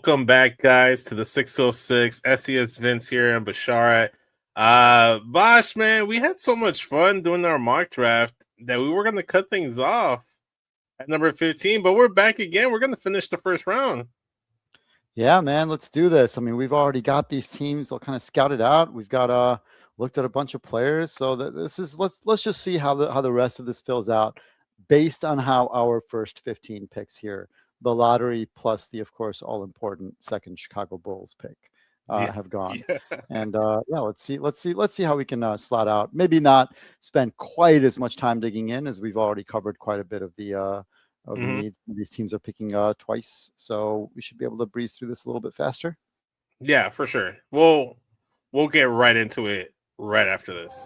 Welcome back, guys, to the 606. SESVince here and Basharat. Bosh, man, we had so much fun doing our mock draft that we were going to cut things off at number 15, but we're back again. We're going to finish the first round. Yeah, man, let's do this. I mean, we've already got these teams all kind of scouted out. We've got looked at a bunch of players. So this is let's just see how the rest of this fills out based on how our first 15 picks here, the lottery plus the, of course, all important second Chicago Bulls pick have gone. Yeah. And yeah, let's see how we can slot out. Maybe not spend quite as much time digging in as we've already covered quite a bit of the needs. These teams are picking twice, so we should be able to breeze through this a little bit faster. Yeah, for sure. We'll get right into it right after this.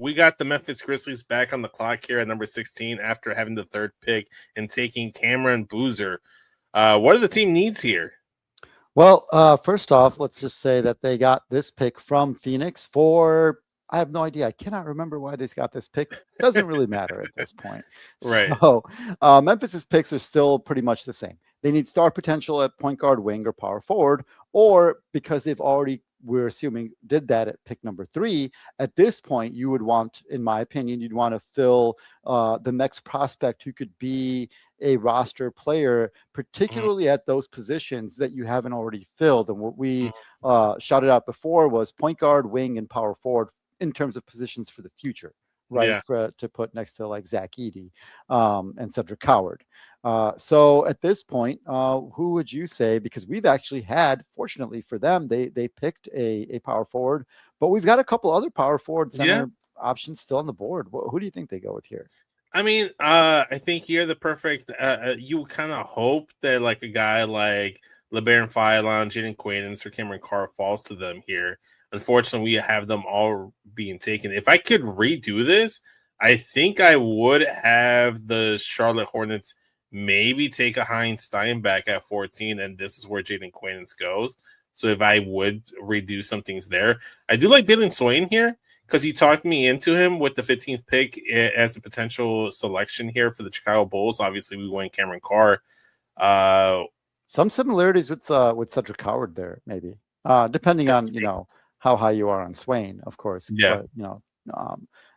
We got the Memphis Grizzlies back on the clock here at number 16 after having the third pick and taking Cameron Boozer. What do the team needs here? Well, first off, let's just say that they got this pick from Phoenix for, I have no idea. I cannot remember why they got this pick. Doesn't really matter at this point. Right. So Memphis's picks are still pretty much the same. They need star potential at point guard, wing, or power forward, or because they've already, we're assuming, did that at pick number 3, at this point, you would want, in my opinion, you'd want to fill the next prospect who could be a roster player, particularly at those positions that you haven't already filled. And what we shouted out before was point guard, wing, and power forward in terms of positions for the future, right? Yeah. To put next to like Zach Edey and Cedric Howard. So at this point, who would you say? Because we've actually had, fortunately for them, they picked a power forward, but we've got a couple other power forward center options still on the board. Who do you think they go with here? I mean, I think you're the perfect. You kind of hope that like a guy like LeBaron Philon, Jaden Quaidens, or Cameron Carr falls to them here. Unfortunately, we have them all being taken. If I could redo this, I think I would have the Charlotte Hornets maybe take a Heinz Steinbeck at 14, and this is where Jaden Quaidens goes. So if I would redo some things there, I do like Dylan Swain here, because he talked me into him with the 15th pick as a potential selection here for the Chicago Bulls. Obviously, we went Cameron Carr. Some similarities with Cedric Howard there, maybe, depending on how high you are on Swain, of course. Yeah.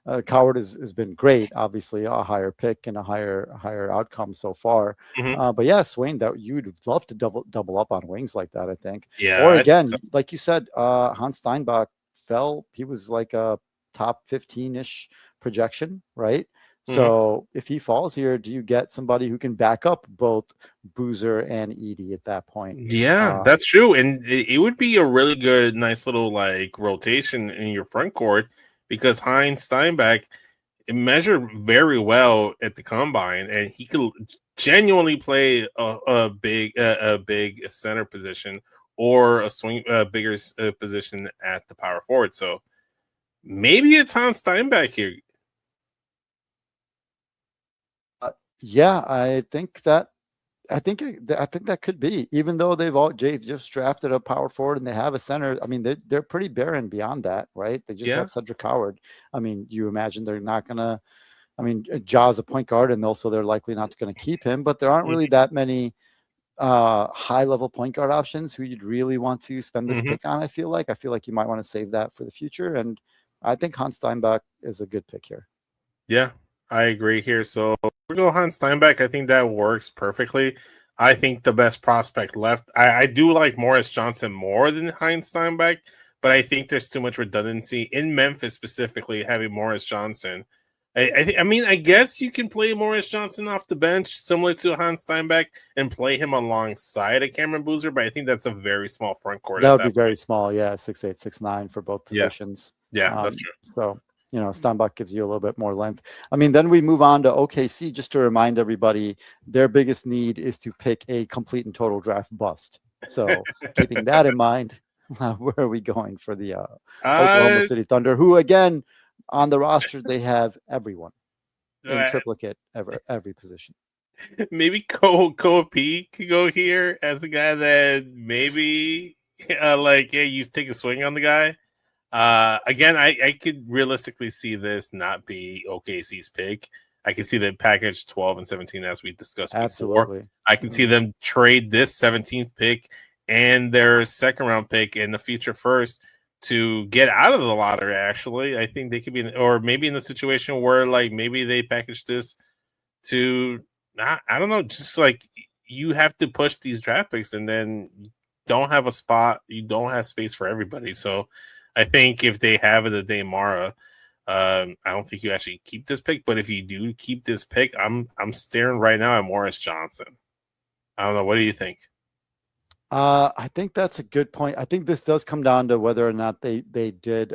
But Coward has been great. Obviously, a higher pick and a higher outcome so far. But yeah, Swain, that you'd love to double up on wings like that, I think. Yeah. Or again, like you said, Hans Steinbach fell. He was like a top 15-ish projection, right? So if he falls here, do you get somebody who can back up both Boozer and Edey at that point? Yeah, that's true. And it would be a really good, nice little like rotation in your front court, because Heinz Steinbeck measured very well at the combine, and he could genuinely play a big center position or a bigger position at the power forward. So maybe it's Hans Steinbeck here. Yeah, I think that could be. Even though they've just drafted a power forward and they have a center. I mean, they're pretty barren beyond that, right? They just have Cedric Howard. I mean, you imagine they're not gonna. I mean, Ja's a point guard, and also they're likely not going to keep him. But there aren't really that many high-level point guard options who you'd really want to spend this pick on. I feel like you might want to save that for the future, and I think Hans Steinbach is a good pick here. Yeah, I agree here. So we go Hans Steinbeck. I think that works perfectly. I think the best prospect left. I do like Morris Johnson more than Heinz Steinbeck, but I think there's too much redundancy in Memphis specifically having Morris Johnson. I mean, I guess you can play Morris Johnson off the bench, similar to Hans Steinbeck, and play him alongside a Cameron Boozer, but I think that's a very small front court. That would be very small, yeah, 6'8", 6'9" for both positions. Yeah, that's true. So, Steinbach gives you a little bit more length. I mean, then we move on to OKC, just to remind everybody, their biggest need is to pick a complete and total draft bust. So, keeping that in mind, where are we going for the Oklahoma City Thunder, who, again, on the roster, they have everyone in triplicate every position. Maybe Kobe could go here as a guy that maybe like, hey, you take a swing on the guy. Again, I could realistically see this not be OKC's pick. I can see the package 12 and 17 as we discussed before. Absolutely. I can see them trade this 17th pick and their second round pick in the future first to get out of the lottery. Actually, I think they could be, or maybe in a situation where like maybe they package this to, I don't know, just like you have to push these draft picks and then don't have a spot. You don't have space for everybody. So I think if they have it a day Mara, I don't think you actually keep this pick. But if you do keep this pick, I'm staring right now at Morris Johnson. I don't know. What do you think? I think that's a good point. I think this does come down to whether or not they did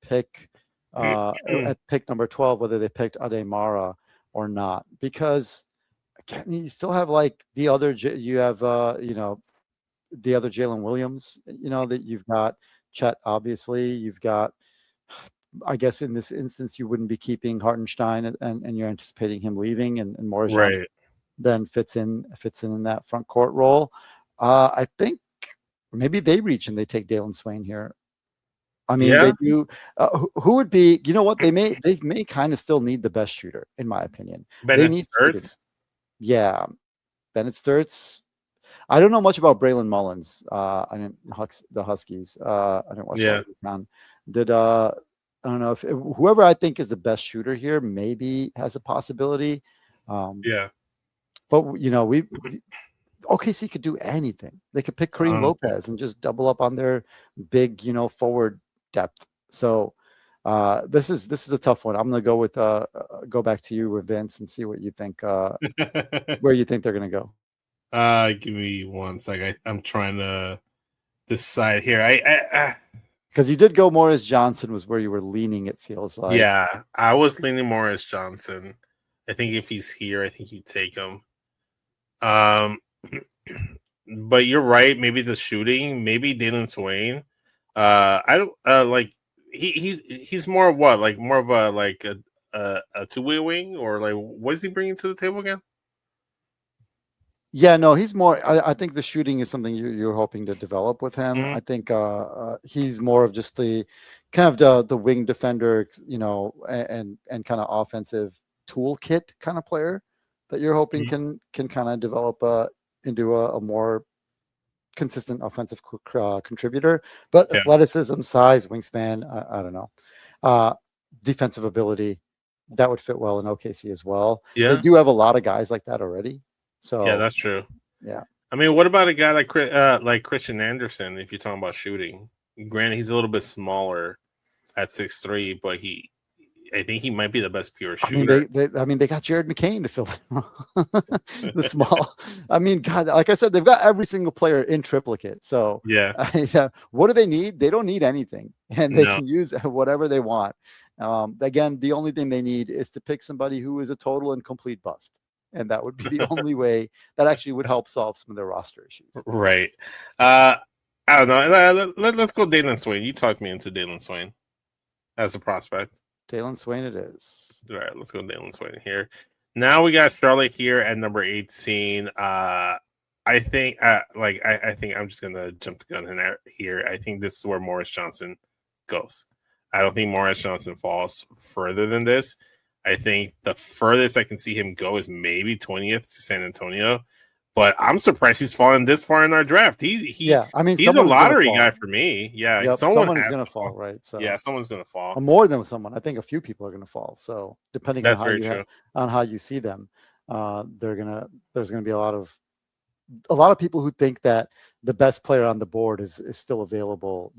pick at pick number 12, whether they picked Ademara or not, because again, you still have like the other you have the other Jalen Williams, that you've got Chet, obviously you've got, I guess in this instance you wouldn't be keeping Hartenstein, and you're anticipating him leaving, and Morajan Right. then fits in that front court role. I think maybe they reach and they take Dalen Swain here. I mean, Yeah. they do. Who would be? You know what? They may kind of still need the best shooter, in my opinion. They Bennett need shooting. Sturts. Yeah, Bennett Sturts. I don't know much about Braylon Mullins. I didn't the Huskies. I didn't watch a lot of UConn. Did I don't know if whoever I think is the best shooter here maybe has a possibility. Yeah. But OKC could do anything. They could pick Kareem Lopez and just double up on their big, forward depth. So this is a tough one. I'm gonna go with go back to you with Vince and see what you think. Where you think they're gonna go? Give me 1 second. I'm trying to decide here. Because you did go Morris Johnson was where you were leaning. It feels like. Yeah, I was leaning Morris Johnson. I think if he's here, I think you take him. But you're right. Maybe the shooting, maybe Dalen Swain. I don't like he's more of what, like more of a like a two-way wing, or like what is he bringing to the table again? Yeah, no, he's more. I think the shooting is something you're hoping to develop with him. Mm-hmm. I think he's more of just the kind of the wing defender, and kind of offensive toolkit kind of player that you're hoping can kind of develop into a more consistent offensive contributor. But athleticism, size, wingspan, I don't know, defensive ability, that would fit well in OKC as well. Yeah, they do have a lot of guys like that already. So yeah, that's true. Yeah. I mean, what about a guy like Christian Anderson? If you're talking about shooting, granted he's a little bit smaller at 6'3", but I think he might be the best pure shooter. They got Jared McCain to fill in the small. I mean, God, like I said, they've got every single player in triplicate. So what do they need? They don't need anything, and they can use whatever they want. Again, the only thing they need is to pick somebody who is a total and complete bust. And that would be the only way that actually would help solve some of their roster issues. Right. I don't know. Let's go Dalen Swain. You talked me into Dalen Swain as a prospect. Dalen Swain it is. All right, let's go Dalen Swain here. Now we got Charlotte here at number 18. I think I think I'm just gonna jump the gun in here. I think this is where Morris Johnson goes. I don't think Morris Johnson falls further than this. I think the furthest I can see him go is maybe 20th to San Antonio, but I'm surprised he's fallen this far in our draft. He's a lottery guy for me. Yeah, someone is going to fall, right? So yeah, someone's going to fall. More than someone. I think a few people are going to fall. So depending on how you see them, there's going to be a lot of people who think that the best player on the board is still available.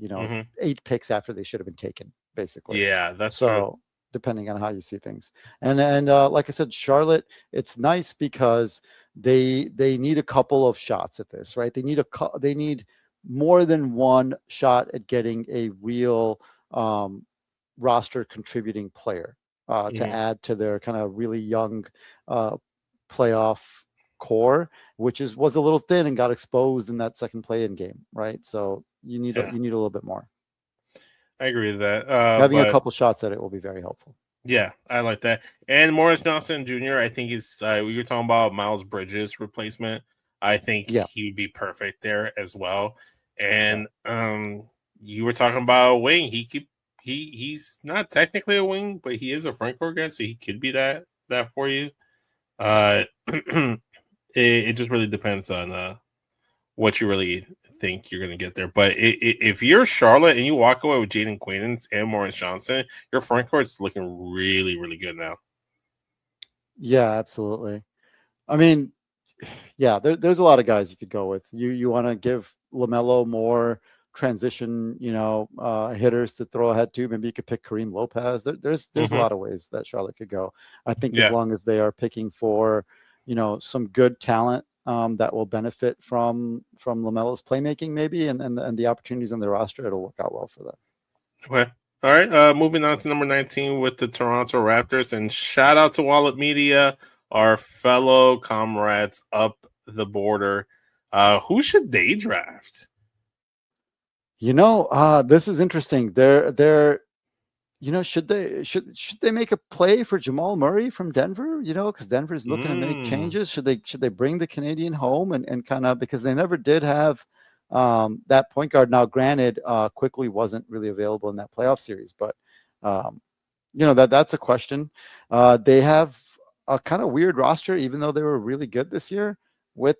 8 picks after they should have been taken, basically. Yeah, that's true. Depending on how you see things. And like I said, Charlotte, it's nice because they need a couple of shots at this, right? They need more than one shot at getting a real roster contributing player to add to their kind of really young playoff core, which was a little thin and got exposed in that second play-in game, right? So you need a little bit more. I agree with that. Having a couple shots at it will be very helpful. Yeah, I like that. And Morris Johnson Jr., I think he's, we were talking about Miles Bridges replacement. I think he would be perfect there as well. And you were talking about a wing. He's not technically a wing, but he is a front court guy, so he could be that for you. It just really depends on what you really think you're going to get there. But if you're Charlotte and you walk away with Jaden Quaidens and Morris Johnson, your front court's looking really, really good now. Yeah, absolutely. I mean, yeah, there's a lot of guys you could go with. You want to give LaMelo more transition, hitters to throw ahead to. Maybe you could pick Kareem Lopez. There's a lot of ways that Charlotte could go. I think as long as they are picking for, some good talent that will benefit from LaMelo's playmaking, maybe, and the opportunities on the roster, it'll work out well for them. Okay. All right. Moving on to number 19 with the Toronto Raptors, and shout out to Wallet Media, our fellow comrades up the border. Who should they draft? This is interesting. They're should they make a play for Jamal Murray from Denver? Because Denver's looking to make changes. Should they bring the Canadian home and kind of, because they never did have that point guard. Now, granted, Quickly wasn't really available in that playoff series, but that's a question. They have a kind of weird roster, even though they were really good this year with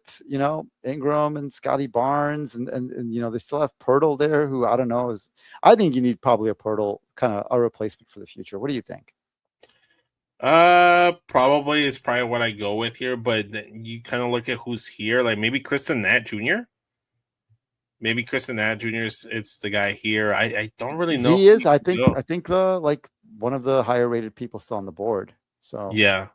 Ingram and Scotty Barnes, and they still have Pirtle there, who I don't know I think you need probably a Pirtle, kind of a replacement for the future. What do you think? Probably is probably what I go with here, but you kind of look at who's here, like maybe Kristen Nat Jr. Maybe Kristen Nat Jr. It's the guy here. I don't really know. He is. I think like one of the higher rated people still on the board. So yeah.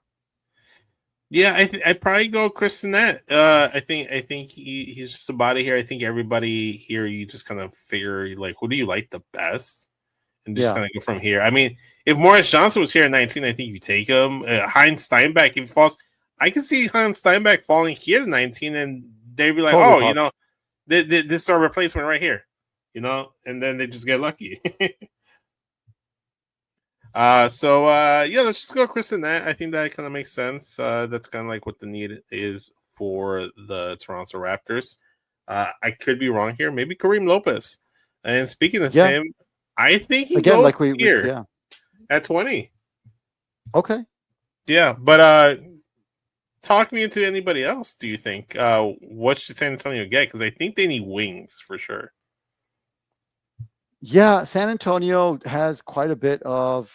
I probably go Kristen Nat. I think he's just a body here. I think everybody here, you just kind of figure like, who do you like the best, and just kind of go from here. I mean, if Morris Johnson was here at 19, I think you take him. Heinz Steinbeck, if he falls, I can see Heinz Steinbeck falling here to 19, and they'd be like, totally. This is our replacement right here, and then they just get lucky. Let's just go Kristen Nat. I think that kind of makes sense. That's kind of like what the need is for the Toronto Raptors. I could be wrong here. Maybe Kareem Lopez. And speaking of him, I think he goes here at 20. Okay. Yeah, but talk me into anybody else, do you think? What should San Antonio get? Because I think they need wings for sure. Yeah, San Antonio has quite a bit of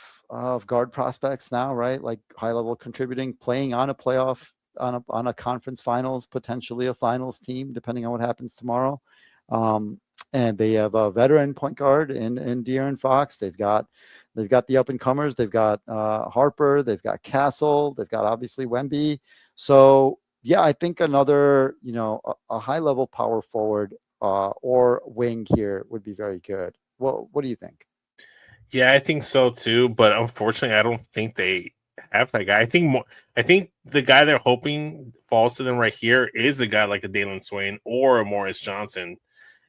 guard prospects now, right? Like high level contributing, playing on a playoff, on a conference finals, potentially a finals team, depending on what happens tomorrow. And they have a veteran point guard in De'Aaron Fox. They've got the up and comers. They've got Harper. They've got Castle. They've got obviously Wemby. So yeah, I think another a high level power forward or wing here would be very good. What do you think? Yeah, I think so too. But unfortunately, I don't think they have that guy. I think the guy they're hoping falls to them right here is a guy like a Dalen Swain or a Morris Johnson,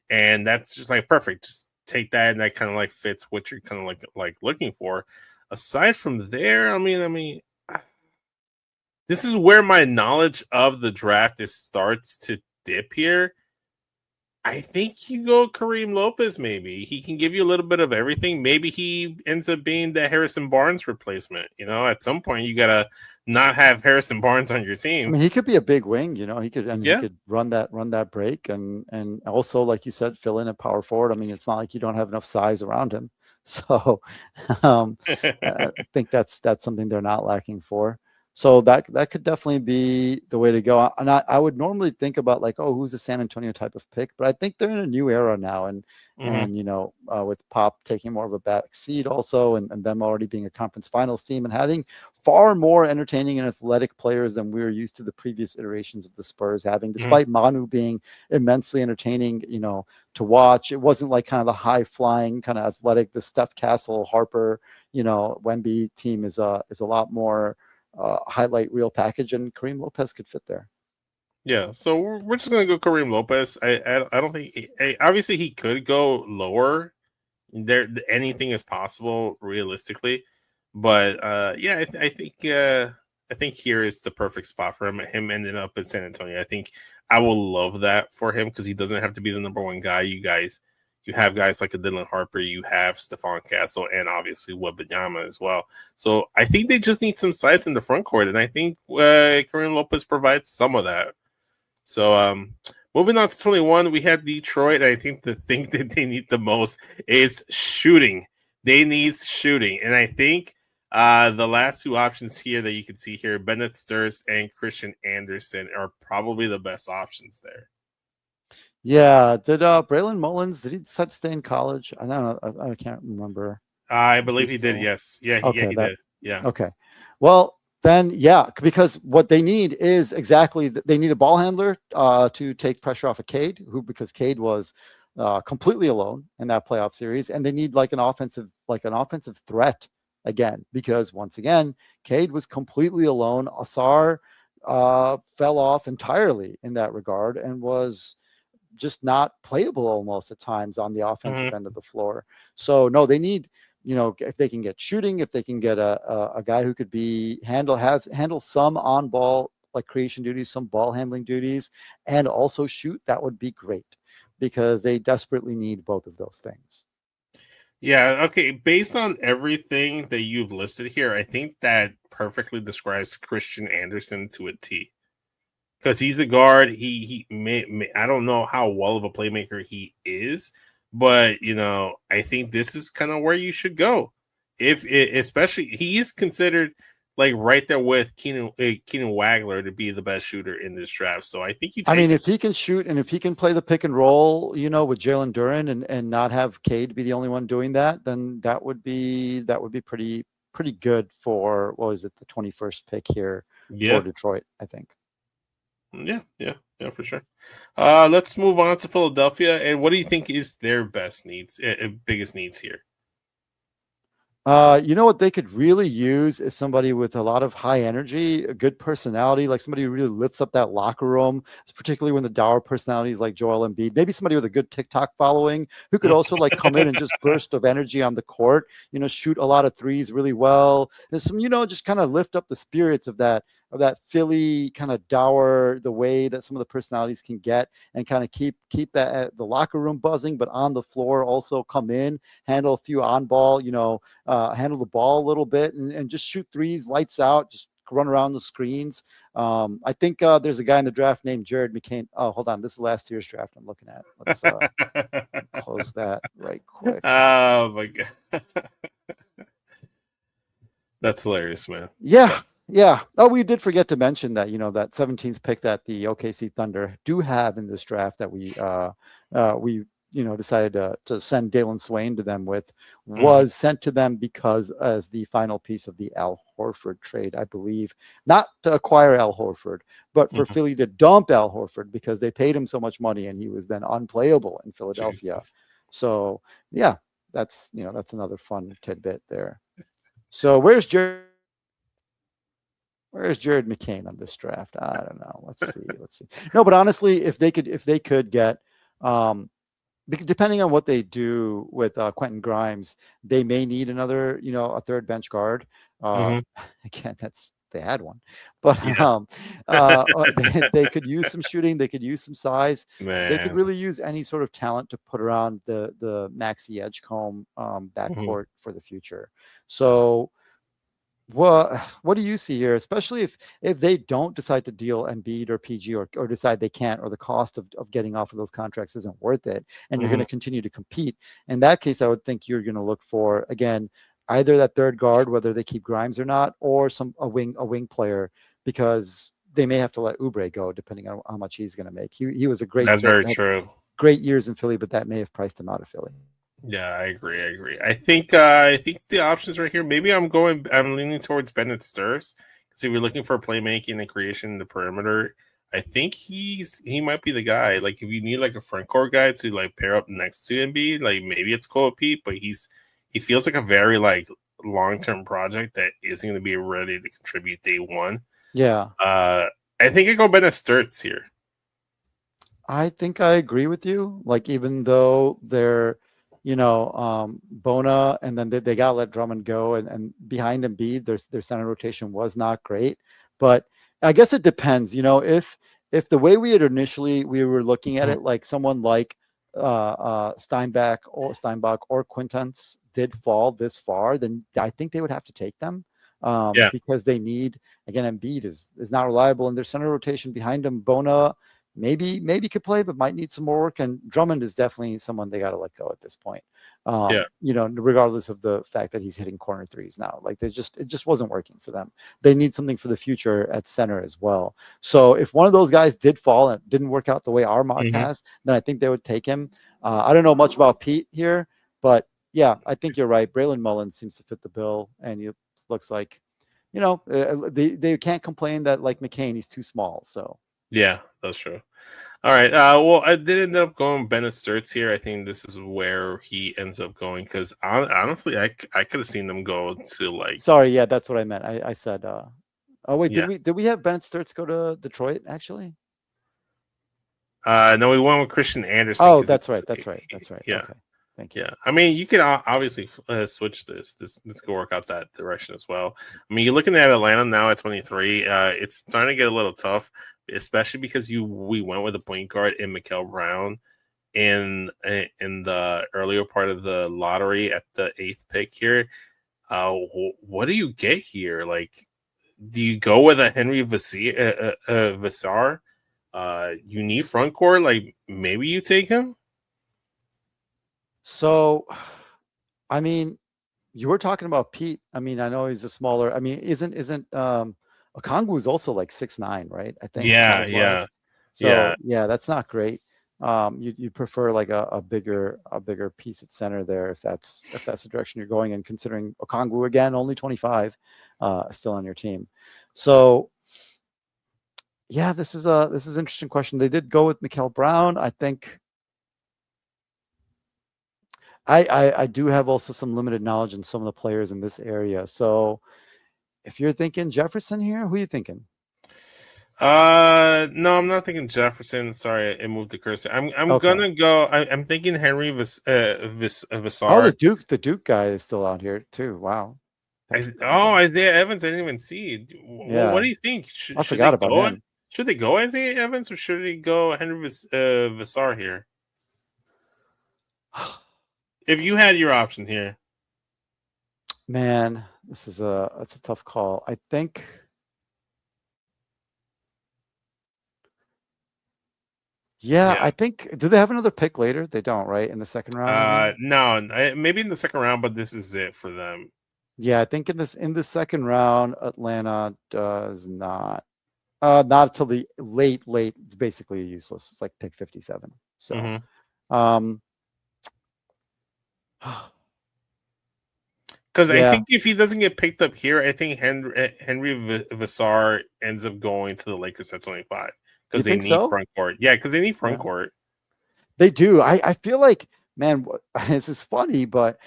and that's just like perfect. Just take that, and that kind of like fits what you're kind of like looking for. Aside from there, I mean, this is where my knowledge of the draft starts to dip here. I think you go Kareem Lopez, maybe. He can give you a little bit of everything. Maybe he ends up being the Harrison Barnes replacement. At some point, you got to not have Harrison Barnes on your team. I mean, he could be a big wing, he could run that break and also, like you said, fill in a power forward. I mean, it's not like you don't have enough size around him. So I think that's something they're not lacking for. So that could definitely be the way to go. And I would normally think about like, who's a San Antonio type of pick, but I think they're in a new era now, and with Pop taking more of a back seat also, and them already being a conference finals team and having far more entertaining and athletic players than we were used to the previous iterations of the Spurs having, despite Manu being immensely entertaining, to watch. It wasn't like kind of the high flying kind of athletic, the Steph Castle, Harper, Wemby team is a lot more highlight reel package, and Kareem Lopez could fit there. Yeah, so we're just gonna go Kareem Lopez. I don't think obviously he could go lower. There, anything is possible realistically, but I think here is the perfect spot for him. Him ending up in San Antonio. I think I will love that for him because he doesn't have to be the number one guy. You have guys like a Dylan Harper, you have Stephon Castle, and obviously Wembanyama as well. So I think they just need some size in the front court, and I think Kareem Lopez provides some of that. So moving on to 21, we had Detroit. I think the thing that they need the most is shooting. They need shooting, and I think the last two options here that you can see here, Bennett Sturz and Christian Anderson, are probably the best options there. Yeah. Did Braylon Mullins, did he decide to stay in college? I don't know. I can't remember. I believe he did, yes. Yeah, he did. Yeah. Okay. Well, then, yeah, because what they need is exactly, they need a ball handler to take pressure off of Cade, because Cade was completely alone in that playoff series, and they need like an offensive threat again, because once again, Cade was completely alone. Asar fell off entirely in that regard and was just not playable almost at times on the offensive end of the floor. So no, they need, if they can get shooting, if they can get a guy who could handle some on ball like creation duties, some ball handling duties, and also shoot, that would be great, because they desperately need both of those things. Yeah, okay. Based on everything that you've listed here, I think that perfectly describes Christian Anderson to a T. Because he's the guard. He may, I don't know how well of a playmaker he is, but I think this is kind of where you should go. Especially he is considered like right there with Keenan Wagler to be the best shooter in this draft. So I think if he can shoot and if he can play the pick and roll, with Jalen Duren and not have Cade be the only one doing that, then that would be pretty good for, what was it, the 21st pick here for Detroit, I think. Yeah, for sure. Let's move on to Philadelphia. And what do you think is their biggest needs here? What they could really use is somebody with a lot of high energy, a good personality, like somebody who really lifts up that locker room, particularly when the dour personalities like Joel Embiid. Maybe somebody with a good TikTok following who could also like come in and just burst of energy on the court, shoot a lot of threes really well. There's some, just kind of lift up the spirits of that Philly kind of dour, the way that some of the personalities can get, and kind of keep that the locker room buzzing, but on the floor also come in, handle a few on ball, handle the ball a little bit, and just shoot threes, lights out, just run around the screens. I think there's a guy in the draft named Jared McCain. Oh, hold on. This is last year's draft I'm looking at. Let's close that right quick. Oh, my God. That's hilarious, man. Yeah. Yeah. Oh, we did forget to mention that, that 17th pick that the OKC Thunder do have in this draft that we decided to send Dalen Swain to them with was sent to them because as the final piece of the Al Horford trade, I believe, not to acquire Al Horford, but for Philly to dump Al Horford because they paid him so much money and he was then unplayable in Philadelphia. Jesus. So yeah, that's another fun tidbit there. So where's Jared McCain on this draft? I don't know. Let's see. No, but honestly, if they could get, depending on what they do with Quentin Grimes, they may need another, a third bench guard. Again, they had one, but they could use some shooting. They could use some size. Man. They could really use any sort of talent to put around the Maxey Edgecombe backcourt for the future. So. What do you see here, especially if they don't decide to deal Embiid or PG or decide they can't, or the cost of getting off of those contracts isn't worth it, and you're going to continue to compete? In that case, I would think you're going to look for, again, either that third guard, whether they keep Grimes or not, or a wing player, because they may have to let Oubre go depending on how much he's going to make. He was a great That's very true. Great years in Philly, but that may have priced him out of Philly. Yeah, I agree. I think the options right here. Maybe I'm leaning towards Bennett Sturz because if you're looking for playmaking and creation in the perimeter, I think he might be the guy. Like if you need like a front court guy to like pair up next to Embiid, like maybe it's Cole Pete, but he feels like a very like long-term project that isn't going to be ready to contribute day one. Yeah. I think I go Bennett Sturz here. I think I agree with you. Like even though they're Bona, and then they got to let Drummond go, and behind Embiid, their center rotation was not great. But I guess it depends. If if the way we had initially we were looking at it, like someone like Steinbach or Quintance did fall this far, then I think they would have to take them Yeah, because they need, again, Embiid is not reliable in their center rotation behind him. Bona maybe could play, but might need some more work. And Drummond is definitely someone they got to let go at this point. yeah. Regardless of the fact that he's hitting corner threes now, like it just wasn't working for them. They need something for the future at center as well. So if one of those guys did fall and it didn't work out the way our mock has, then I think they would take him. I don't know much about Pete here, but yeah, I think you're right. Braylon Mullins seems to fit the bill, and he looks like, they can't complain that like McCain, he's too small. So Yeah, that's true. All right. Well, I did end up going Bennett Sturts here. I think this is where he ends up going because honestly, I could have seen them go to like. sorry, yeah, that's what I meant. I said. Oh wait, Yeah. did we have Bennett Sturts go to Detroit actually? No, we went with Christian Anderson. Oh, that's right. Yeah. Okay, thank you. Yeah, I mean, you could obviously switch this. This could work out that direction as well. I mean, you're looking at Atlanta now at 23. It's starting to get a little tough, especially because we went with a point guard in Mikael Brown in the earlier part of the lottery at the 8th pick here. What do you get here? Like, do you go with a Henry Vassar? You need front court. Like, maybe you take him. So, I mean, you were talking about Pete. I mean, I know he's a smaller. I mean, isn't Okongwu is also like 6'9", right? I think Yeah, size-wise. yeah, So yeah, that's not great. You prefer like a bigger piece at center there if that's the direction you're going in, considering Okongwu again only 25, still on your team. So yeah, this is an interesting question. They did go with Mikael Brown. I think I do have also some limited knowledge in some of the players in this area. So if you're thinking Jefferson here, who are you thinking? No, I'm not thinking Jefferson. Sorry, I moved the cursor. I'm Okay. gonna go. I'm thinking Henry Oh, Vassar. the Duke guy is still out here too. Wow. Isaiah Evans. I didn't even see. What Yeah, do you think? I Should forgot they about go? him. Should they go Isaiah Evans or should they go Henry Vassar here? If you had your option here, Man, that's a tough call. I think. Yeah, yeah. I think. Do they have another pick later? They don't, right? In the second round, I mean. No, maybe in the second round, but this is it for them. Yeah, I think in the second round, Atlanta does not. Not until the late. It's basically useless. It's like pick 57. So, um, Because I yeah, think if he doesn't get picked up here, I think Henry Vassar ends up going to the Lakers at 25 you because they think need so? front court. Yeah, because they need front Yeah, court. they do. I feel like, man, this is funny, but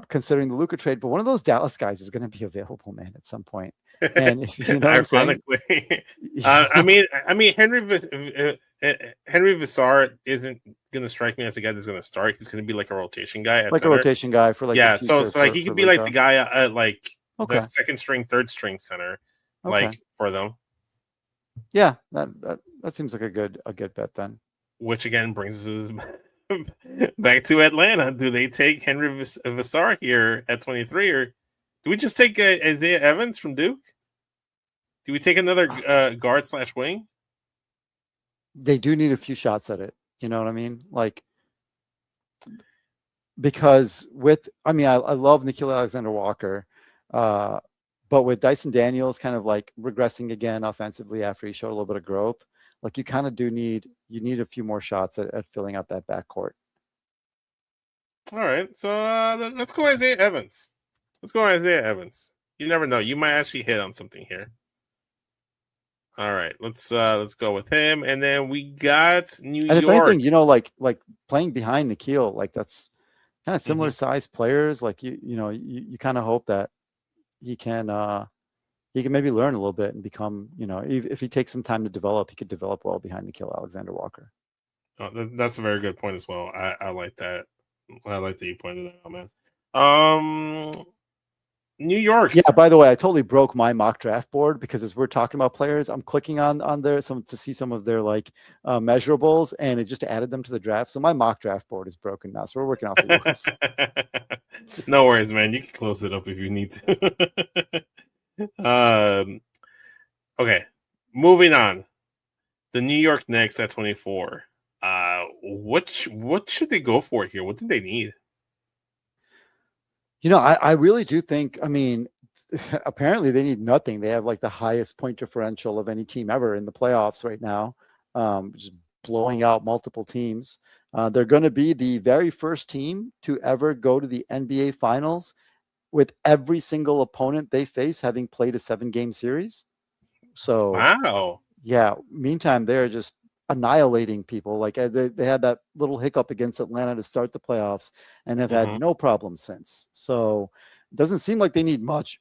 considering the Luka trade, but one of those Dallas guys is going to be available, man, at some point. And if you know what I'm saying, Ironically, yeah, Henry Vassar isn't going to strike me as a guy that's going to start. He's going to be like a rotation guy at like a center. rotation guy for like the Yeah, so future so like he for could be like the Luka. guy at like the Okay, second string, third string center, okay, like for them. yeah, that seems like a good bet then. Which again brings us back to Atlanta. Do they take Henry Vassar here at 23, or do we just take Isaiah Evans from Duke? Do we take another guard / wing? They do need a few shots at it. You know what I mean? Like, because I love Nickeil Alexander-Walker, but with Dyson Daniels kind of like regressing again offensively after he showed a little bit of growth, like you kind of need a few more shots at filling out that backcourt. All right, so let's go Isaiah Evans. Let's go Isaiah Evans. You never know; you might actually hit on something here. All right, let's go with him, and then we got New And if York. anything, like playing behind Nickeil, like that's kind of similar size players. Like you kind of hope that he can maybe learn a little bit and become, if he takes some time to develop, he could develop well behind Nickeil Alexander-Walker. Oh, that's a very good point as well. I like that. I like that you pointed that out, man. New York. Yeah, by the way, I totally broke my mock draft board because as we're talking about players, I'm clicking on there to see some of their like measurables, and it just added them to the draft. So my mock draft board is broken now. So we're working off of yours. No worries, man. You can close it up if you need to. Okay, moving on. The New York Knicks at 24. What should they go for here? What do they need? I really do think, I mean, apparently they need nothing. They have like the highest point differential of any team ever in the playoffs right now, just blowing out multiple teams. They're going to be the very first team to ever go to the NBA Finals with every single opponent they face having played a 7-game series. So, Wow. yeah, meantime, they're just annihilating people. Like they had that little hiccup against Atlanta to start the playoffs and have had no problems since. So it doesn't seem like they need much.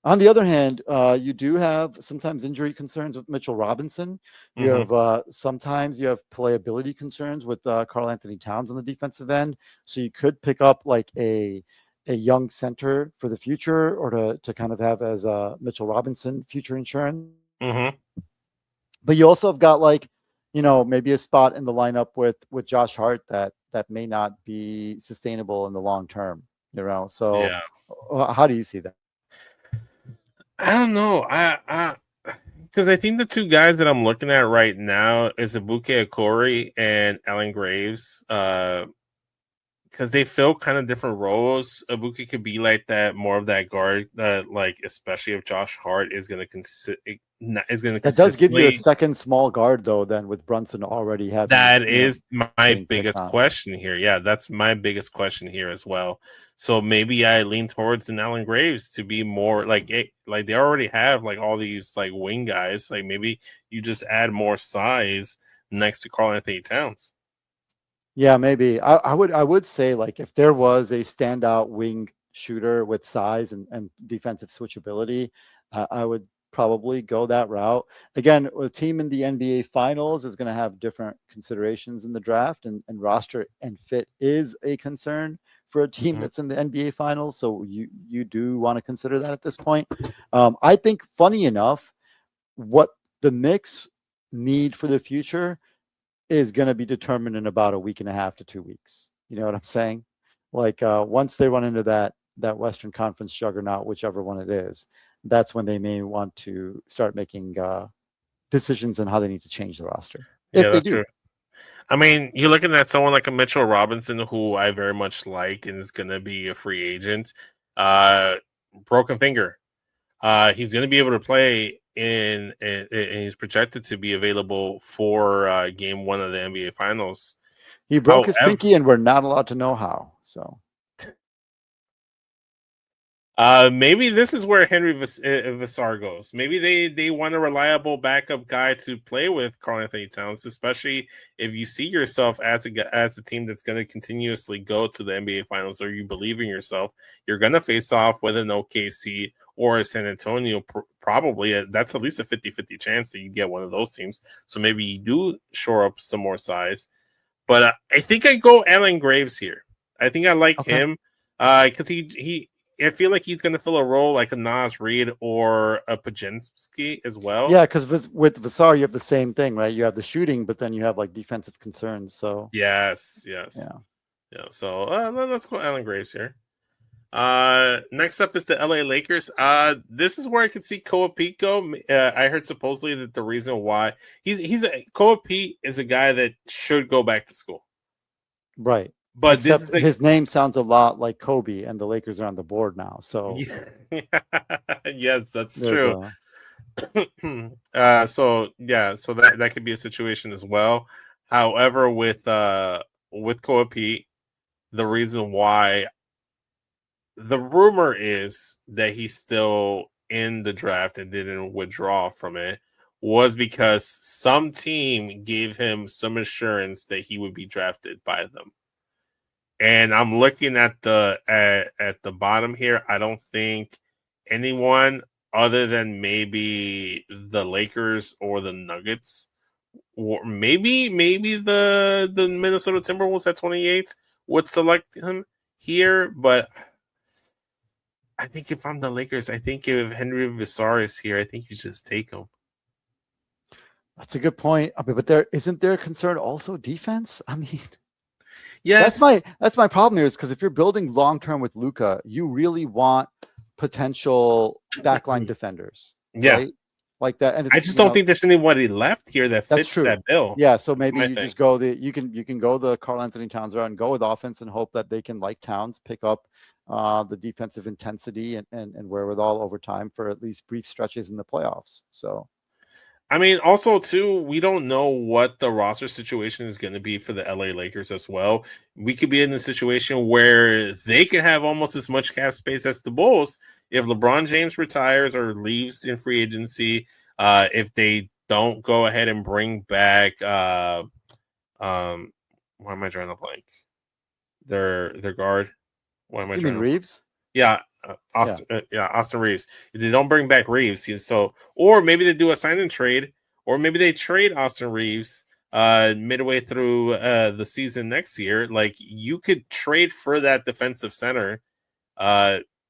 On the other hand, you do have sometimes injury concerns with Mitchell Robinson. You have sometimes you have playability concerns with Karl Anthony Towns on the defensive end. So you could pick up like a young center for the future, or to kind of have as a Mitchell Robinson future insurance. But you also have got like, maybe a spot in the lineup with Josh Hart that may not be sustainable in the long term. So Yeah. how do you see that? I don't know. I because I think the two guys that I'm looking at right now is Ibuke Okori and Alan Graves. Because they fill kind of different roles. Ibuka could be like that, more of that guard. Like especially if Josh Hart is going to That does give you a consistently. second small guard though, then with Brunson already having, That is my getting picked biggest on. question here. Yeah, that's my biggest question here as well. So maybe I lean towards an Alan Graves to be more like like they already have like all these like wing guys. Like maybe you just add more size next to Karl Anthony Towns. Yeah, maybe. I would say like if there was a standout wing shooter with size and defensive switchability, I would probably go that route. Again, a team in the NBA Finals is going to have different considerations in the draft, and roster and fit is a concern for a team that's in the NBA Finals. So you do want to consider that at this point. I think, funny enough, what the Knicks need for the future is going to be determined in about a week and a half to 2 weeks. You know what I'm saying? Like once they run into that Western Conference juggernaut, whichever one it is, that's when they may want to start making decisions on how they need to change the roster, Yeah, if they that's do. true. I mean, you're looking at someone like a Mitchell Robinson, who I very much like and is going to be a free agent. Broken finger. He's going to be able to play and he's projected to be available for game one of the NBA Finals. He broke his However, pinky, and we're not allowed to know how. So maybe this is where Henry Vassar goes. Maybe they want a reliable backup guy to play with Karl Anthony Towns, especially if you see yourself as a team that's going to continuously go to the NBA Finals, or you believe in yourself. You're going to face off with an OKC or a San Antonio, probably. That's at least a 50-50 chance that you get one of those teams. So maybe you do shore up some more size. But I think I go Alan Graves here. I think I like okay. him because I feel like he's going to fill a role like a Nas Reed or a Pajinski as well. Yeah, because with Vassar, you have the same thing, right? You have the shooting, but then you have like defensive concerns. So Yes. yeah. Yeah. So let's go Alan Graves here. Next up is the LA Lakers. This is where I could see Koa Pete go. I heard supposedly that the reason why Koa Pete is a guy that should go back to school. Right. But this Except is his name sounds a lot like Kobe, and the Lakers are on the board now. So yes, that's there's true. a So yeah, so that could be a situation as well. However, with Koa Pete, the reason why the rumor is that he's still in the draft and didn't withdraw from it was because some team gave him some assurance that he would be drafted by them. And I'm looking at at the bottom here. I don't think anyone other than maybe the Lakers or the Nuggets, or maybe the Minnesota Timberwolves at 28 would select him here, but I think if I'm the Lakers, I think if Henry Vassar is here, I think you just take him. That's a good point. I mean, but there isn't there concern also defense? I mean, yes, that's my problem here is because if you're building long term with Luka, you really want potential backline defenders, yeah. right? Like that, and I it's just don't think there's anybody left here that that's fits true. that bill. Yeah, so That's maybe my you thing. just go you can go the Karl Anthony Towns route and go with offense and hope that they can, like Towns, pick up the defensive intensity and wherewithal over time for at least brief stretches in the playoffs. So I mean, also too, we don't know what the roster situation is going to be for the LA Lakers as well. We could be in a situation where they could have almost as much cap space as the Bulls if LeBron James retires or leaves in free agency. If they don't go ahead and bring back, why am I drawing a blank? Their guard. Why am I you mean drawing a Reeves? Yeah, Austin Reeves. If they don't bring back Reeves, or maybe they do a sign and trade, or maybe they trade Austin Reeves midway through the season next year. Like you could trade for that defensive center.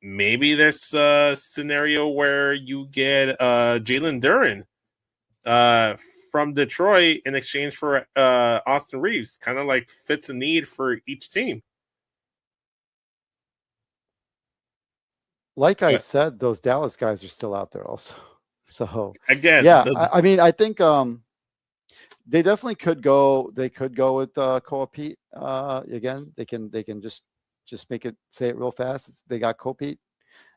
Maybe there's a scenario where you get Jalen Duren from Detroit in exchange for Austin Reeves. Kind of like fits a need for each team. Like I said, those Dallas guys are still out there also. So Again, yeah, I mean, I think they definitely could go. They could go with Coapete again. They can just say it real fast. They got Coapete.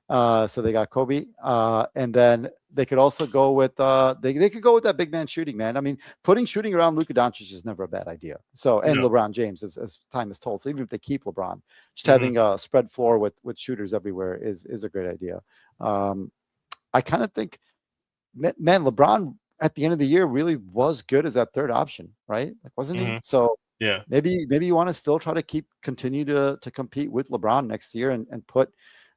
So they got Kobe, and then they could also go with they could go with that big man shooting, man. I mean, putting shooting around Luka Doncic is never a bad idea. So and No. LeBron James, as time is told. So even if they keep LeBron, just having a spread floor with shooters everywhere is a great idea. I kind of think, man, LeBron at the end of the year really was good as that third option, right? Like, wasn't he? So yeah. maybe you want to still try to continue to compete with LeBron next year and put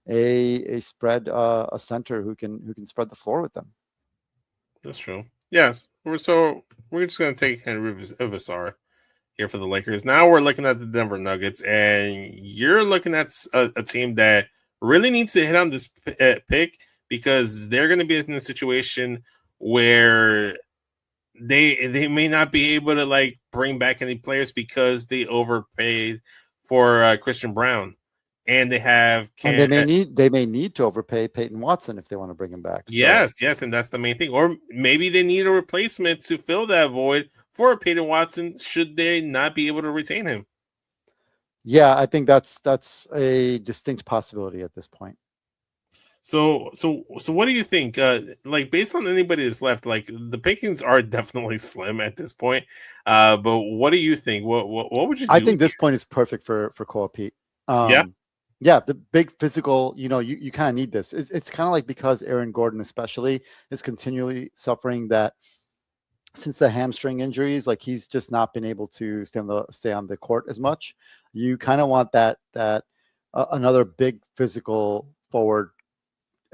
a spread a center who can spread the floor with them. That's true. Yes. We're just gonna take Henry Vassar here for the Lakers. Now we're looking at the Denver Nuggets, and you're looking at a team that really needs to hit on this pick because they're going to be in a situation where they may not be able to like bring back any players because they overpaid for Christian Brown, and they have And they may need to overpay Peyton Watson if they want to bring him back. Yes, and that's the main thing. Or maybe they need a replacement to fill that void for Peyton Watson should they not be able to retain him. Yeah, I think that's a distinct possibility at this point. So what do you think? Like based on anybody that's left, like the pickings are definitely slim at this point. But what do you think? What would you do? I think this point is perfect for Coapete. Yeah. Yeah, the big physical, you kind of need this. It's kind of like because Aaron Gordon especially is continually suffering that since the hamstring injuries, like he's just not been able to stay on the court as much. You kind of want that another big physical forward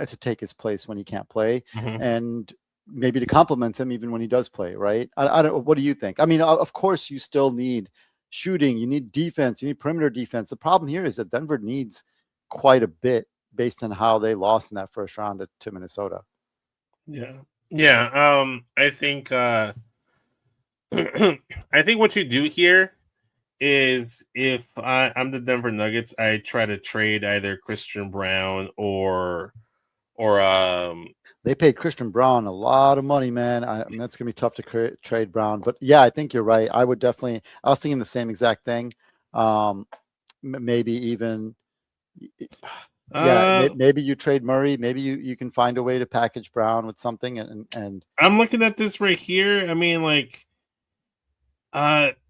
to take his place when he can't play, and maybe to complement him even when he does play, right? I don't. What do you think? I mean, of course, you still need shooting, you need defense, you need perimeter defense. The problem here is that Denver needs quite a bit based on how they lost in that first round to Minnesota. Yeah. I think I think what you do here is if I'm the Denver Nuggets, I try to trade either Christian Brown or they paid Christian Brown a lot of money, man. I mean, that's gonna be tough to trade Brown, but yeah, I think you're right. I was thinking the same exact thing. Maybe even maybe you trade Murray. Maybe you can find a way to package Brown with something. And I'm looking at this right here. I mean, like,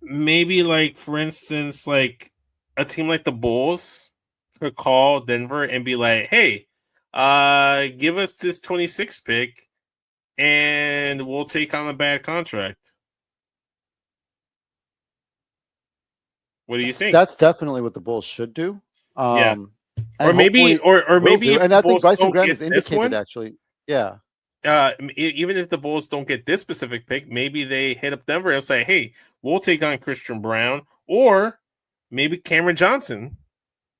maybe like for instance, like a team like the Bulls could call Denver and be like, "Hey, give us this 26 pick, and we'll take on a bad contract." What do you think? That's definitely what the Bulls should do. Yeah. Or maybe, and I think Bryson Graham has indicated actually, yeah. Even if the Bulls don't get this specific pick, maybe they hit up Denver and say, "Hey, we'll take on Christian Brown or maybe Cameron Johnson,"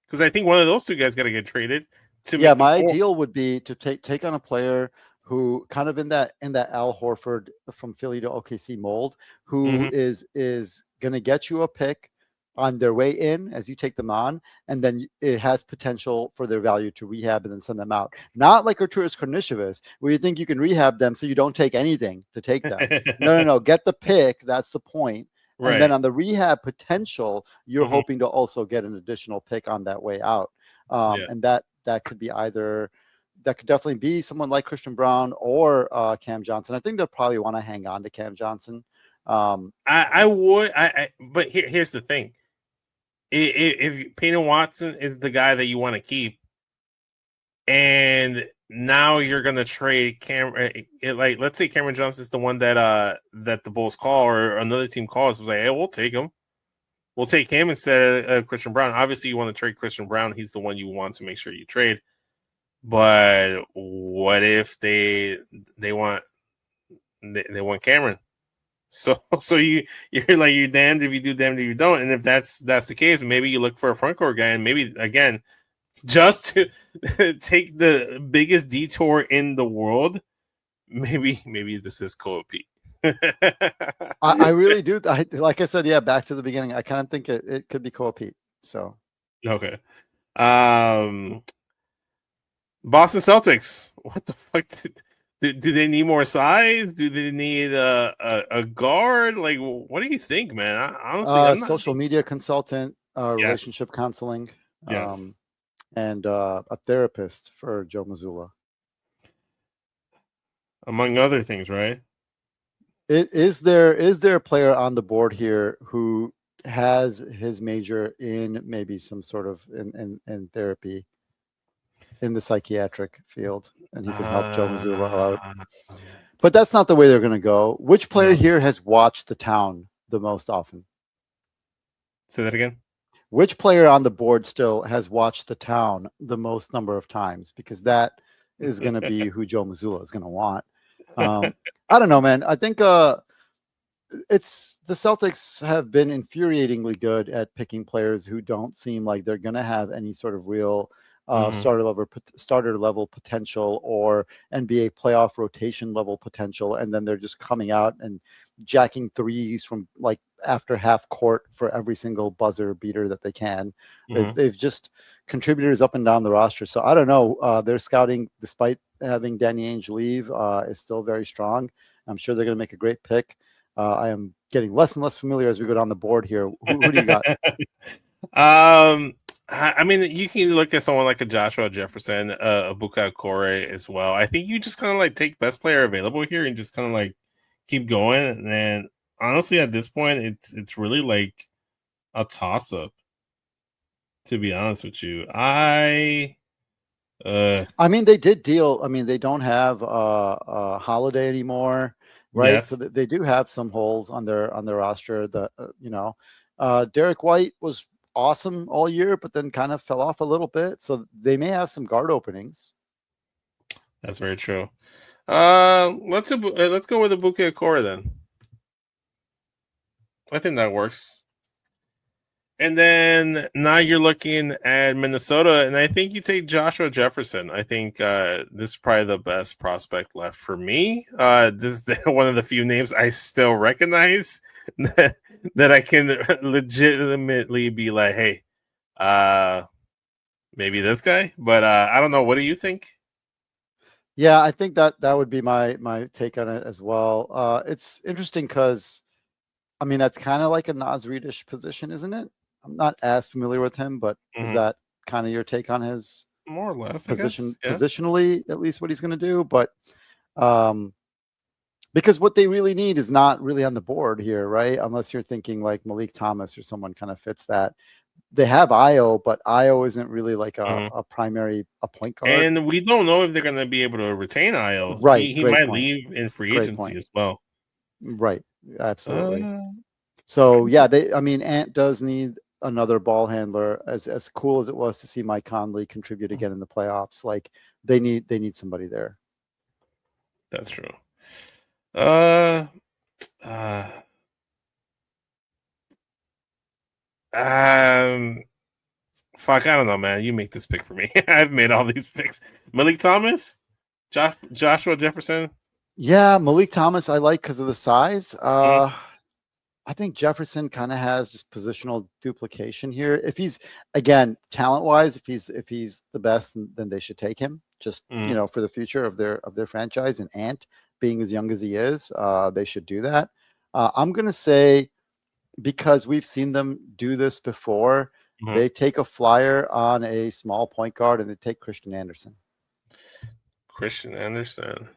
because I think one of those two guys got to get traded. to Yeah, make them my more. ideal would be to take on a player who kind of in that Al Horford from Philly to OKC mold, who Mhm. is going to get you a pick on their way in as you take them on, and then it has potential for their value to rehab and then send them out. Not like Arturas Karnisovas, where you think you can rehab them so you don't take anything to take them. No. Get the pick. That's the point. And then Right. on the rehab potential, you're Mhm. hoping to also get an additional pick on that way out. Yeah. And that could be either that could definitely be someone like Christian Brown or Cam Johnson. I think they'll probably want to hang on to Cam Johnson. I would. But here's the thing. If Peyton Watson is the guy that you want to keep, and now you're gonna trade like let's say Cameron Johnson is the one that the Bulls call or another team calls, it's like, hey, we'll take him. We'll take him instead of Christian Brown. Obviously, you want to trade Christian Brown. He's the one you want to make sure you trade. But what if they want they want Cameron? So you're damned if you do, damned if you don't. And if that's the case, maybe you look for a front court guy, and maybe again just to take the biggest detour in the world, maybe this is Covet Pete. I really do. Like I said, yeah, back to the beginning. I kind of think it could be Covet Pete. So Okay. Um, Boston Celtics. What the fuck? Do they need more size? Do they need a guard? Like, what do you think, man? Honestly, I'm not. social media consultant, Yes. relationship counseling, Yes. and a therapist for Joe Mazzulla. Among other things, right? Is there a player on the board here who has his major in maybe some sort of in therapy in the psychiatric field, and he can help Joe Mazzulla out? Um, But that's not the way they're going to go. Which player no. here has watched the town the most often? Say that again. Which player on the board still has watched the town the most number of times? Because that is going to be who Joe Mazzulla is going to want. I don't know, man. I think it's the Celtics have been infuriatingly good at picking players who don't seem like they're going to have any sort of real Mhm. starter level potential or NBA playoff rotation level potential, and then they're just coming out and jacking threes from like after half court for every single buzzer beater that they can. Mhm. They've just contributors up and down the roster. So I don't know. Their scouting, despite having Danny Ainge leave, is still very strong. I'm sure they're going to make a great pick. I am getting less and less familiar as we go down the board here. Who do you got? I mean, you can look at someone like a Joshua Jefferson, a Buka Kore as well. I think you just kind of like take best player available here and just kind of like keep going. And honestly, at this point, it's really like a toss up. To be honest with you, I mean, they did deal. I mean, they don't have Holiday anymore, right? So yes, they do have some holes on their roster. Derek White was awesome all year, but then kind of fell off a little bit. So they may have some guard openings. that's very true. Let's go with the Buka Kore then. I think that works. And then now you're looking at Minnesota, and I think you take Joshua Jefferson. I think this is probably the best prospect left for me. This is one of the few names I still recognize that I can legitimately be like, hey, maybe this guy. But I don't know. What do you think? Yeah, I think that would be my take on it as well. It's interesting because I mean, that's kind of like a Nas Reedish position, isn't it? I'm not as familiar with him, but is Hmm. that kind of your take on his More or less, I guess. position, Yeah. positionally, at least what he's going to do? But um, because what they really need is not really on the board here, right? Unless you're thinking like Malik Thomas or someone kind of fits that. They have Io, but Io isn't really like Hmm. a primary a point guard. And we don't know if they're going to be able to retain Io. Right. He Great might point. leave in free Great agency point. as well. Right. Absolutely. Uh, So yeah, I mean, Ant does need another ball handler. As cool as it was to see Mike Conley contribute again in the playoffs, like they need somebody there. That's true. Uh, uh, um, Fuck, I don't know, man. You make this pick for me. I've made all these picks. Malik Thomas, Joshua Jefferson. Yeah, Malik Thomas I like because of the size. Mhm. I think Jefferson kind of has just positional duplication here. If he's, again, talent-wise, if he's the best, then they should take him. Just Mhm. for the future of their franchise. And Ant being as young as he is, they should do that. I'm gonna say, because we've seen them do this before, Mhm. they take a flyer on a small point guard and they take Christian Anderson. Christian Anderson.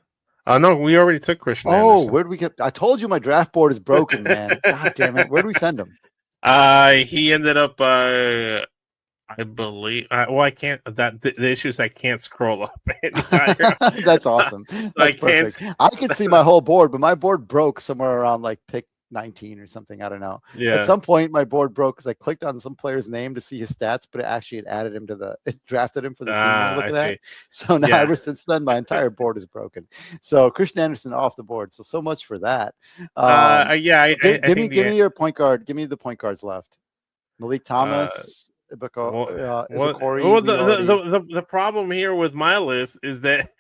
No, we already took Christian Oh, Anderson. where'd we get? I told you my draft board is broken, man. God damn it. Where'd we send him? He ended up. I believe. Well, I can't. The issue is I can't scroll up any higher, That's awesome. so I That's can't. perfect. I could see my whole board, but my board broke somewhere around like pick 19 or something. I don't know. At Yeah. some point, my board broke because I clicked on some player's name to see his stats, but it added him to it drafted him for the team I was I looking at. see. So now, Yeah. ever since then, my entire board is broken. So Christian Anderson off the board. So much for that. Yeah. I think Give the me your point guard. Give me the point guards left. Malik uh Thomas, Well, Izakori, we already. the problem here with my list is that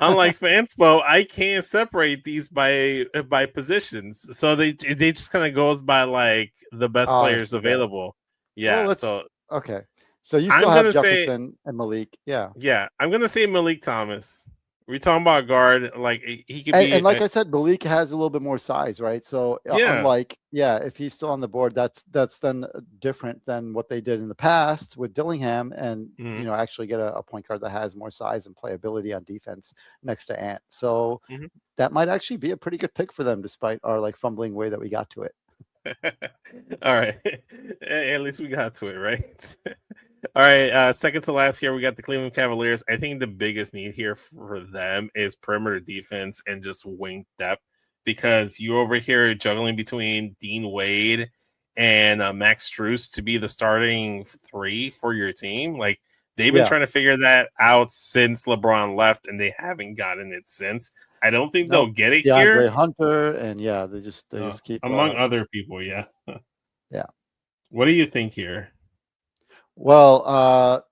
unlike Fanspo, I can't separate these by positions, so they just kind of goes by like the best Oh, I players see that. available. Well, Yeah, let's. so Okay. So you still I'm have gonna say Jefferson and Malik. Yeah. I'm gonna say Malik Thomas. We're talking about guard, like he could And be, like I said, Malik has a little bit more size, right? So yeah. unlike, if he's still on the board, that's then different than what they did in the past with Dillingham, and Mhm, actually get a point guard that has more size and playability on defense next to Ant. So mhm. that might actually be a pretty good pick for them, despite our like fumbling way that we got to it. All right, at least we got to it, right? All right, second to last here, we got the Cleveland Cavaliers. I think the biggest need here for them is perimeter defense and just wing depth, because you over here juggling between Dean Wade and Max Strus to be the starting three for your team. Like, they've been Yeah. trying to figure that out since LeBron left, and they haven't gotten it since. I don't think they'll Nope. get it DeAndre here, Hunter, and they just keep. among other people. Yeah. Yeah. What do you think here? Well,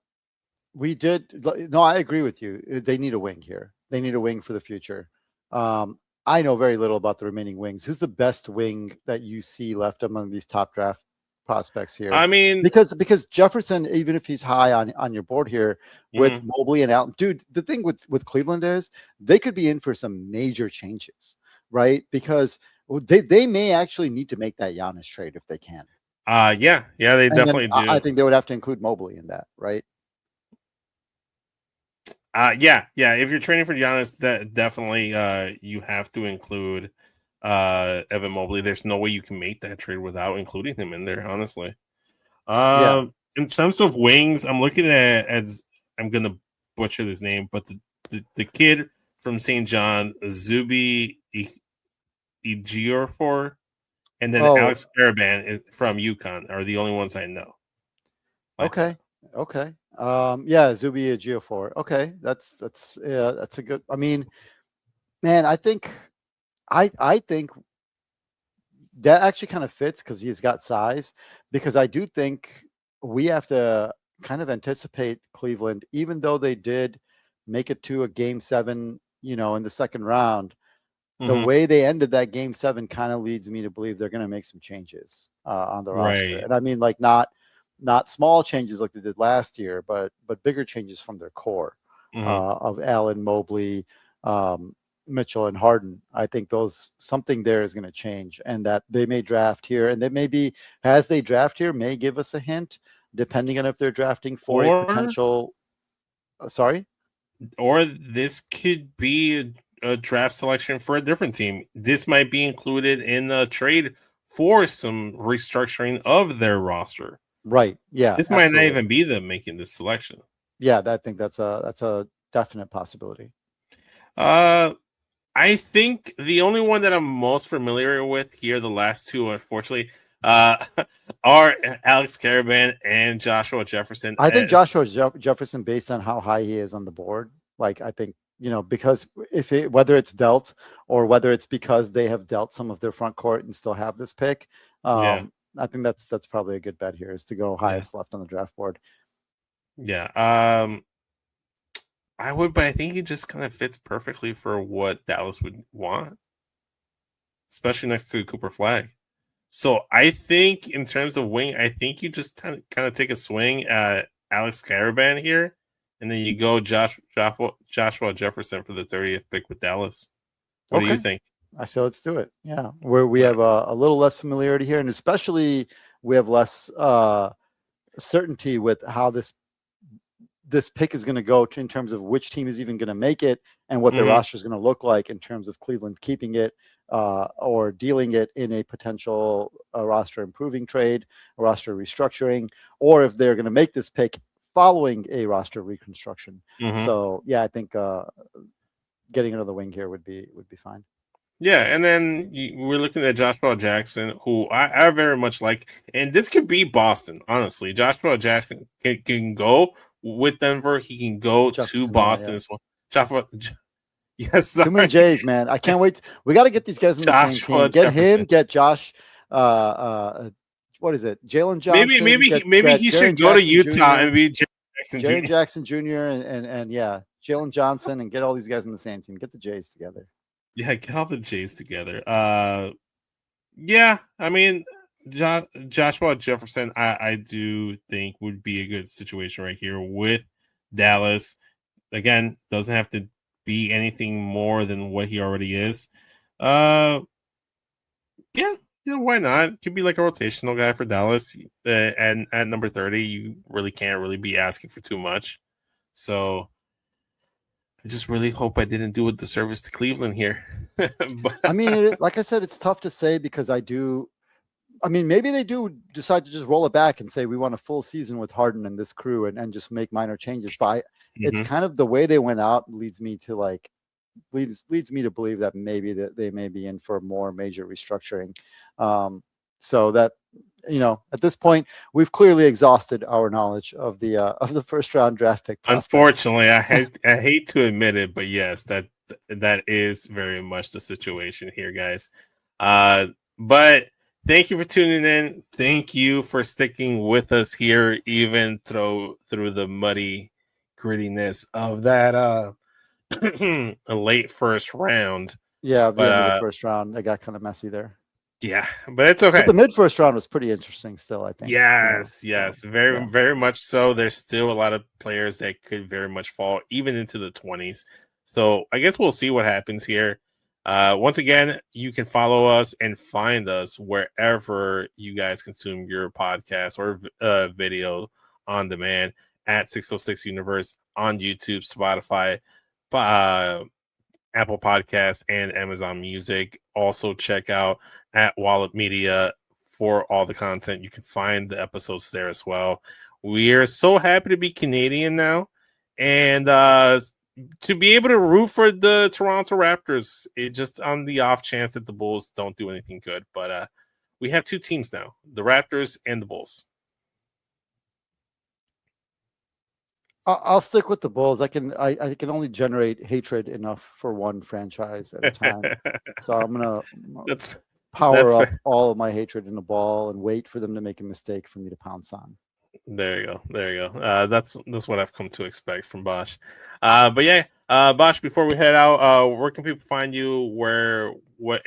we did. No, I agree with you. They need a wing here. They need a wing for the future. I know very little about the remaining wings. Who's the best wing that you see left among these top draft prospects here? I mean, Because Jefferson, even if he's high on your board here with mhm. Mobley and Alton, dude, the thing with Cleveland is they could be in for some major changes, right? Because they may actually need to make that Giannis trade if they can. Yeah, they And then definitely I do. think they would have to include Mobley in that, right? Yeah. If you're training for Giannis, that definitely you have to include Evan Mobley. There's no way you can make that trade without including him in there, honestly. Yeah. In terms of wings, I'm looking at as I'm gonna butcher this name, but the kid from St. John, Zuby Ejiofor, and then Oh, Alex Caravan from UConn are the only ones I know like that. okay. Okay. Yeah, Zubia Geofor. Okay. That's a good. I mean, man, I think that actually kind of fits because he's got size. Because I do think we have to kind of anticipate Cleveland, even though they did make it to a game 7, in the second round. The Mm-hmm. way they ended that game 7 kind of leads me to believe they're going to make some changes on the roster. Right. And I mean, like, not small changes like they did last year, but bigger changes from their core Mm-hmm. of Allen, Mobley, Mitchell, and Harden. I think something there is going to change, and that they may draft here, and they may be, as they draft here, may give us a hint, depending on if they're drafting for a Or potential. Sorry. this could be a draft selection for a different team. This might be included in a trade for some restructuring of their roster. Right. Yeah. This might not Absolutely. even be them making this selection. Yeah, I think that's a definite possibility. I think the only one that I'm most familiar with here, the last two, unfortunately, are Alex Caravan and Joshua Jefferson. I think Joshua Jefferson, based on how high he is on the board, like I think because whether it's dealt or whether it's because they have dealt some of their front court and still have this pick, Yeah. I think that's probably a good bet here, is to go highest left on the draft board. Yeah. I would, but I think he just kind of fits perfectly for what Dallas would want, especially next to Cooper Flag. So I think in terms of wing, I think you just kind of take a swing at Alex Caravan here, and then you go Joshua Jefferson for the 30th pick with Dallas. What do you think? I say let's do it. Yeah, where we have a little less familiarity here, and especially we have less certainty with how this pick is going to go in terms of which team is even going to make it and what their roster is going to look like in terms of Cleveland keeping it or dealing it in a potential roster improving trade, a roster restructuring, or if they're going to make this pick following a roster reconstruction. So yeah, I think getting another wing here would be fine. Yeah, and then we're looking at Joshua Jackson, who I very much like, and this could be Boston. Honestly, Joshua Jackson can go with Denver. He can go to Boston as well. Joshua, yes, too many J's, man. I can't wait. We got to get these guys in the same team. Get him. Get Josh. What is it? Jalen Johnson. Maybe he should go to Utah and be Jaren Jackson Jr. and yeah, Jalen Johnson, and get all these guys in the same team. Get the Jays together. Yeah, get all the Jays together. Yeah, I mean, Joshua Jefferson, I do think would be a good situation right here with Dallas. Again, doesn't have to be anything more than what he already is. Yeah, why not? Could be like a rotational guy for Dallas. And at number 30, you really can't really be asking for too much. So I just really hope I didn't do a disservice to Cleveland here. But I mean, like I said, it's tough to say because maybe they do decide to just roll it back and say we want a full season with Harden and this crew and just make minor changes. But it's kind of the way they went out leads me to believe that maybe that they may be in for more major restructuring. So that, at this point, we've clearly exhausted our knowledge of the first round draft pick prospects. Unfortunately, I hate to admit it, but yes, that is very much the situation here, guys. But thank you for tuning in. Thank you for sticking with us here, even through the muddy grittiness of that a late first round. Yeah, the end of the first round, it got kind of messy there. Yeah, but it's okay. But the mid first round was pretty interesting still, I think. Yes, very much so. There's still a lot of players that could very much fall even into the 20s. So I guess we'll see what happens here. Once again, you can follow us and find us wherever you guys consume your podcast or video on demand at 606 Universe on YouTube, Spotify, Apple Podcasts, and Amazon Music. Also check out at Wallet Media for all the content. You can find the episodes there as well. We are so happy to be Canadian now, and to be able to root for the Toronto Raptors. It just on the off chance that the Bulls don't do anything good, but we have two teams now: the Raptors and the Bulls. I'll stick with the Bulls. I can only generate hatred enough for one franchise at a time. So I'm gonna power up all of my hatred in a ball and wait for them to make a mistake for me to pounce on. There you go. That's what I've come to expect from Bosch. But yeah, Bosch, before we head out, where can people find you?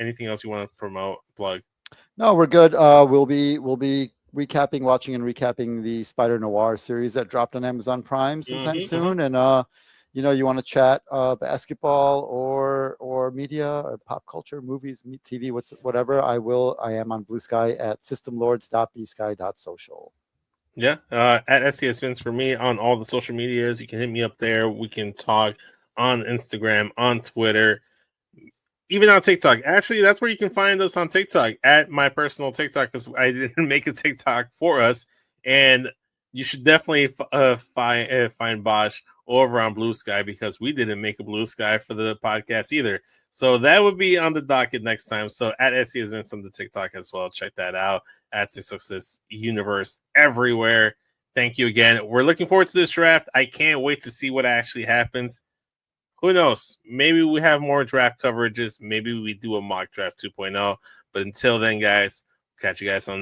Anything else you want to promote, plug? No, we're good. We'll be watching and recapping the Spider Noir series that dropped on Amazon Prime sometime soon. And you want to chat basketball or media or pop culture, movies, TV, whatever. I am on Blue Sky at systemlords.bsky.social. Yeah, at SESVince for me on all the social medias. You can hit me up there. We can talk on Instagram, on Twitter, even on TikTok. Actually, that's where you can find us on TikTok, at my personal TikTok, because I didn't make a TikTok for us. And you should definitely find Bosch over on Blue Sky, because we didn't make a Blue Sky for the podcast either. So that would be on the docket next time. So at SESVince on the TikTok as well. Check that out at 606 Universe everywhere. Thank you again. We're looking forward to this draft. I can't wait to see what actually happens. Who knows? Maybe we have more draft coverages. Maybe we do a mock draft 2.0. But until then, guys, catch you guys on